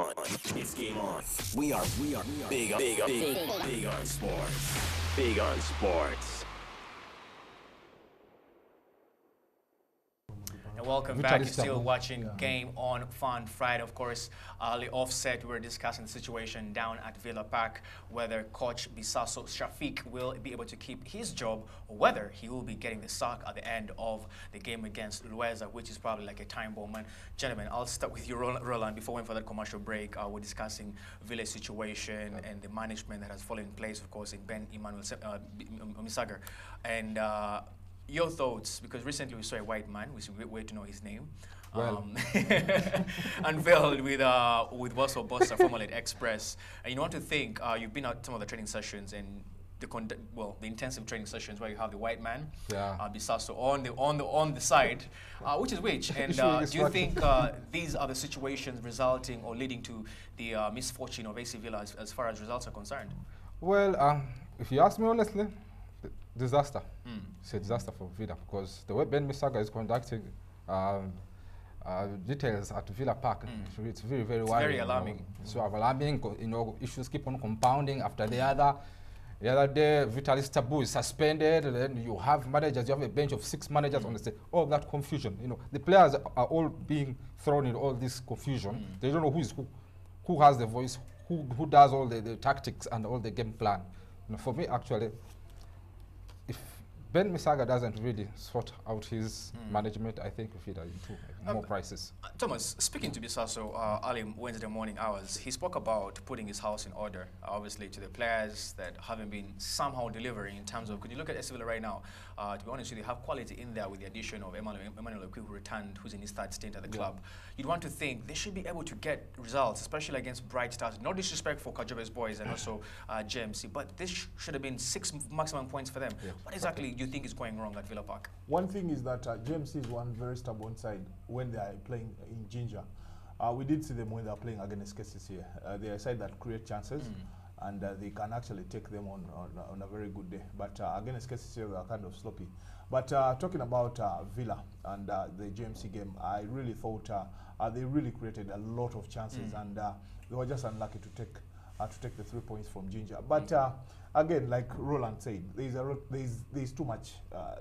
on. It's game on. We are big on sports. Big on sports. And welcome back. You're still watching Game On Fun Friday. Of course, the offset, we were discussing the situation down at Villa Park, whether coach Bisaso Shafiq will be able to keep his job or whether he will be getting the sack at the end of the game against Lueza, which is probably like a time bomb. And gentlemen, I'll start with you, Roland. Before we went for that commercial break, we're discussing Villa's situation and the management that has fallen in place, of course, in Ben Emmanuel Misager. And your thoughts, because recently we saw a white man, which is a great way to know his name, unveiled with Warsaw Bossa, formerly at Express. And you want to think, you've been at some of the training sessions and the intensive training sessions where you have the white man, Bisaso, on the side, which is which? And do you think these are the situations resulting or leading to the misfortune of AC Villa as far as results are concerned? Well, if you ask me honestly, disaster. It's a disaster for Villa because the way Ben Misaga is conducting details at Villa Park, it's very, very worrying. Very alarming. So alarming, issues keep on compounding after the other. The other day, Vitalis Tabu is suspended, and then you have managers, you have a bench of 6 managers on the stage. All that confusion, the players are all being thrown in all this confusion. They don't know who has the voice, who does all the tactics and all the game plan. For me, actually, if Ben Misaga doesn't really sort out his management, I think we feed into more crisis. Thomas, speaking to Bisaso early Wednesday morning hours, he spoke about putting his house in order, obviously, to the players that haven't been somehow delivering in terms of, could you look at AC Villa right now, to be honest with you, have quality in there with the addition of Emmanuel Okwi, who returned, who's in his third stint at the club. You'd want to think they should be able to get results, especially against Bright Stars. No disrespect for Kajobe's boys and also JMC, but this should have been 6 maximum points for them. What exactly do you think is going wrong at Villa Park? One thing is that JMC is one very stubborn side when they are playing in Ginger. We did see them when they are playing against cases here. They are a side that create chances and they can actually take them on a very good day. But against cases here, they are kind of sloppy. But talking about Villa and the JMC game, I really thought they really created a lot of chances and they were just unlucky to take the 3 points from Ginger. But again, like Roland said, there's too much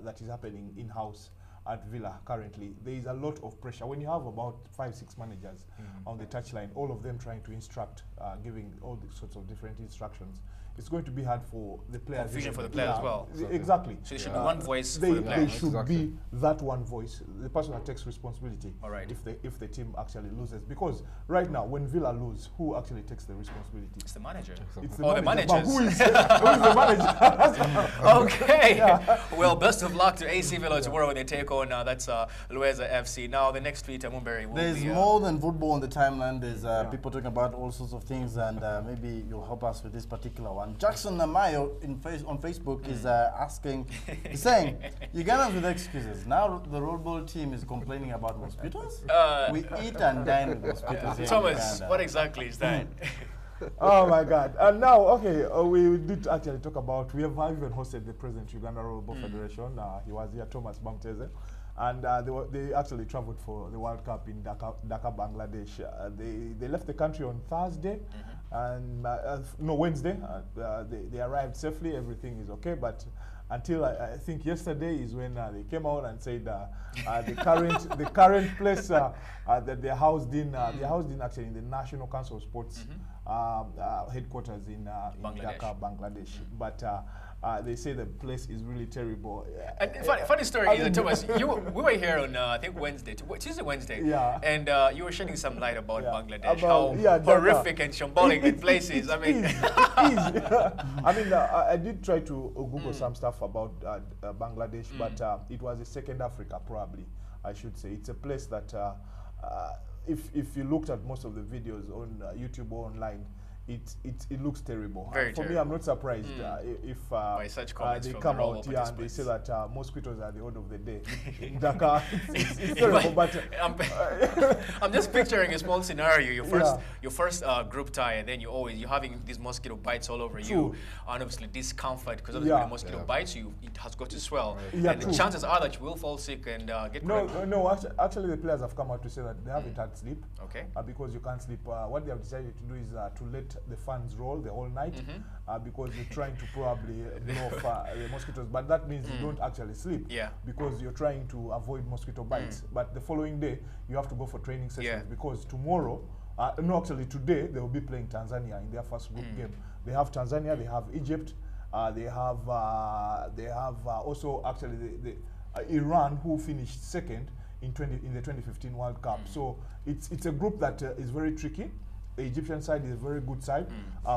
that is happening in-house at Villa currently. There is a lot of pressure. When you have about 5-6 managers on the touchline, all of them trying to instruct, giving all sorts of different instructions, it's going to be hard for the players. Confusion for the players as well. Exactly. So there should be one voice for the players. They should be that one voice, the person that takes responsibility Alright. if the team actually loses. Because right now, when Villa lose, who actually takes the responsibility? It's the manager. It's the managers. But who is the manager? Okay. Well, best of luck to AC Villa tomorrow when they take on, that's Lueza FC. Now, the next tweet, Mumberi will There's be, more than football on the timeline. There's people talking about all sorts of things, and maybe you'll help us with this particular one. Jackson Namayo on Facebook is asking, he's saying, Ugandans with excuses. Now the roll ball team is complaining about mosquitoes. We eat and dine with mosquitoes. Here Thomas, in what exactly is that? Oh my God! And now, okay, we did actually talk about. We have even hosted the president of Uganda Rollerball Federation. He was here, Thomas Bamteze, and they actually traveled for the World Cup in Dhaka, Bangladesh. They left the country on Thursday, and Wednesday. They arrived safely. Everything is okay, but until I think yesterday is when they came out and said the current place that they're housed in, they're housed in actually in the National Council of Sports headquarters in Dhaka, Bangladesh. But they say the place is really terrible. And funny story is that, Thomas, we were here on, I think, Tuesday, Wednesday, and you were shedding some light about Bangladesh, how horrific and shambolic the place is. I mean, I mean, I did try to Google some stuff about Bangladesh, but it was a second Africa, probably, I should say. It's a place that, if you looked at most of the videos on YouTube or online, it looks terrible. Very For me, terrible. I'm not surprised if By such comments they from come the out here and they participants. say that mosquitoes are the order of the day. In Dakar, it's terrible, but I'm just picturing a small scenario. Yeah. Your first group tie, and then you're having these mosquito bites all over you, True. and obviously discomfort because obviously when Yeah. a mosquito bites you, it has got to swell, Yeah, and the true. chances are that you will fall sick and get cramp. no. Actually, the players have come out to say that they haven't had sleep. Okay. Because you can't sleep. What they have decided to do is to let the fans roll the whole night because you're trying to probably blow off the mosquitoes. But that means you don't actually sleep Yeah. because you're trying to avoid mosquito bites. But the following day, you have to go for training sessions Yeah. because tomorrow, actually today, they will be playing Tanzania in their first group game. They have Tanzania, they have Egypt, they have also actually the Iran, who finished second in the 2015 World Cup. So it's a group that is very tricky. The Egyptian side is a very good side.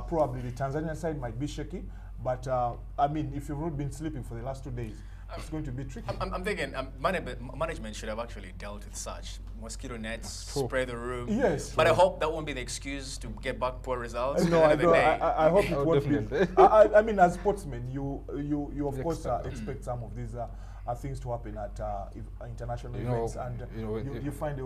Probably the Tanzanian side might be shaky, but I mean, if you've not been sleeping for the last 2 days, it's going to be tricky. I'm thinking management should have actually dealt with such mosquito nets, True. spray the room. Yes. But I hope that won't be the excuse to get back poor results. No, at I the end of don't. the day. I hope it Oh, won't be. definitely. I mean, as sportsmen, you of You course expect it. expect some of these things to happen at international You know, events, and you know, you find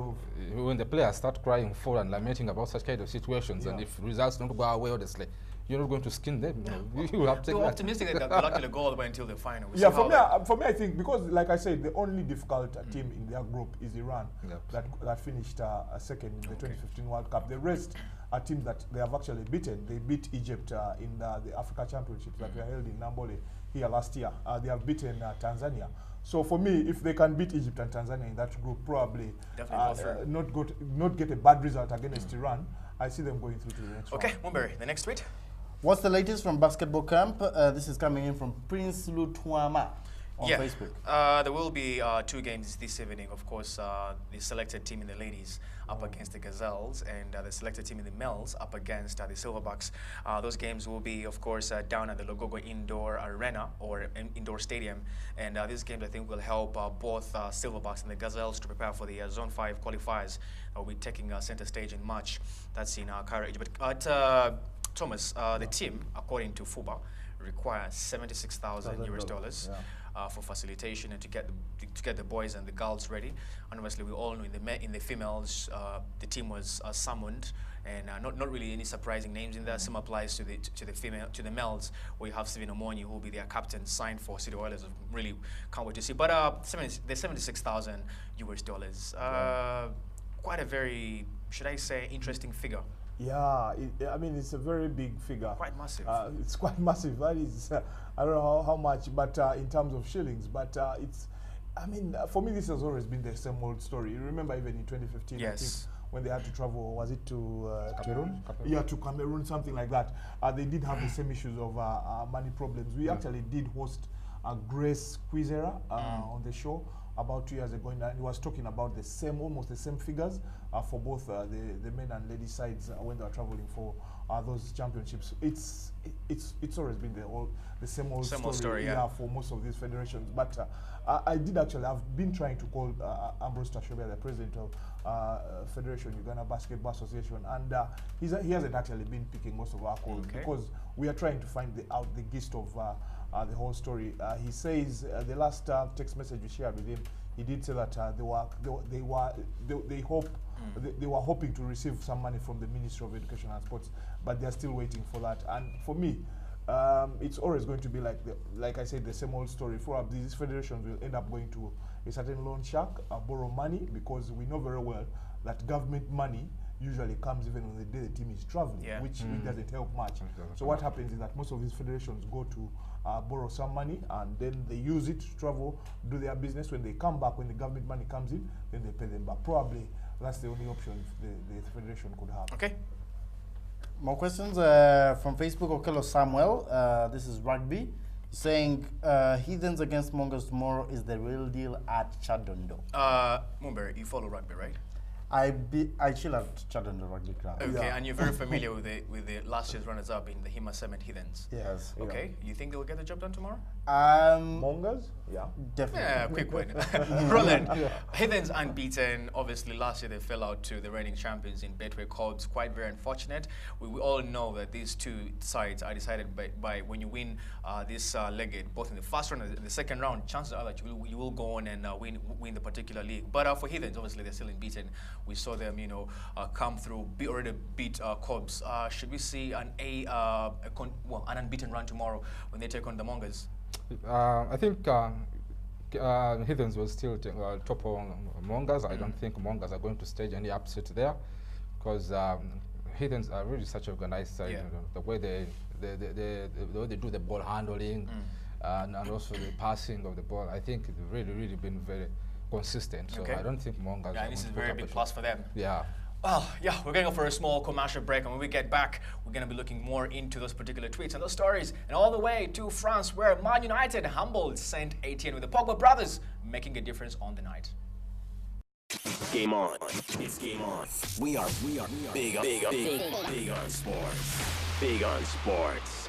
when the players start crying for and lamenting about such kind of situations, and Yeah. if results don't go our way, honestly, you're not going to skin them. You will have to take We're that. optimistic that they'll actually go all the way until the final. We'll yeah. see For how me, that- for me, I think because, like I said, the only difficult team in their group is Iran, Yep. that finished second in the 2015 World Cup. The rest are teams that they have actually beaten. They beat Egypt in the Africa Championships that were held in Nambole here last year. They have beaten Tanzania. So for me, if they can beat Egypt and Tanzania in that group, probably Definitely go not get a bad result against Iran, I see them going through to the next Okay, round. Mumberry, the next tweet. What's the latest from basketball camp? This is coming in from Prince Lutuama on Facebook. There will be 2 games this evening. Of course, the selected team in the ladies up against the Gazelles, and the selected team in the males up against the Silverbacks. Those games will be, of course, down at the Logogo Indoor Arena or Indoor Stadium. And these games, I think, will help both Silverbacks and the Gazelles to prepare for the Zone 5 qualifiers. We'll be taking center stage in March. That's in Cairo, Egypt. But Thomas, the team, according to FUBA, requires $76,000 for facilitation and to get the boys and the girls ready. And obviously, we all know in the females, the team was summoned, and not really any surprising names in there. Same applies to the males, where you have Stephen Omonyi, who will be their captain, signed for City Oilers. Really can't wait to see. But the $76,000, quite a very, should I say, interesting figure. Yeah, I mean, it's a very big figure. Quite massive. It's quite massive. That is, I don't know how much, but in terms of shillings, but it's, I mean, for me, this has always been the same old story. You remember even in 2015, I think, Yes. when they had to travel, was it to Cameroon? Yeah, to Cameroon, something like that. They did have the same issues of money problems. We actually did host Grace Quizera on the show about 2 years ago, and he was talking about the same, almost the same figures for both the men and ladies sides when they were traveling for those championships. It's always been the same old story, yeah. for most of these federations. But I did actually, I've been trying to call Ambrose Tashobia, the president of Federation Uganda Basketball Association, and he hasn't actually been picking most of our calls because we are trying to find the gist of the whole story. He says the last text message we shared with him, he did say that they were hoping to receive some money from the Ministry of Education and Sports, but they're still waiting for that. And for me, it's always going to be like I said, the same old story. Probably these federations will end up going to a certain loan shark, borrow money, because we know very well that government money usually comes even on the day the team is traveling, which doesn't help much. So what happens is that most of these federations go to borrow some money, and then they use it to travel, do their business. When they come back, when the government money comes in, then they pay them back. Probably that's the only option the federation could have. Okay. More questions from Facebook. Okelo Samuel, this is rugby, saying Heathens against Mongols tomorrow is the real deal at Chadondo. Mumberry, you follow rugby, right? I chill at Chadden Rugby Ground. Okay, and you're very familiar with the last year's runners-up in the Hima Cement Heathens. Yes. Okay, you think they'll get the job done tomorrow? Mongers? Yeah. Definitely. Yeah, quick one. Roland, Heathens unbeaten. Obviously, last year they fell out to the reigning champions in Betway Cobbs. Quite very unfortunate. We all know that these two sides are decided by when you win this legged, both in the first round and the second round, chances are that you will go on and win the particular league. But for Heathens, obviously, they're still unbeaten. We saw them, come through, already beat Cobbs. Should we see an unbeaten run tomorrow when they take on the Mongers? I think Heathens will still topple Mongers. I don't think Mongers are going to stage any upset there, because Heathens are really such an organized side. Yeah. The way the way they do the ball handling and also the passing of the ball, I think it's really been very consistent. So Okay. I don't think Mongers. Yeah, are this is a going to put very up big a plus show. for them. Yeah. Well, yeah, we're going to go for a small commercial break, and when we get back, we're going to be looking more into those particular tweets and those stories, and all the way to France, where Man United humbled Saint Etienne with the Pogba brothers, making a difference on the night. Game on. It's game on. We are big on sports. Big on sports.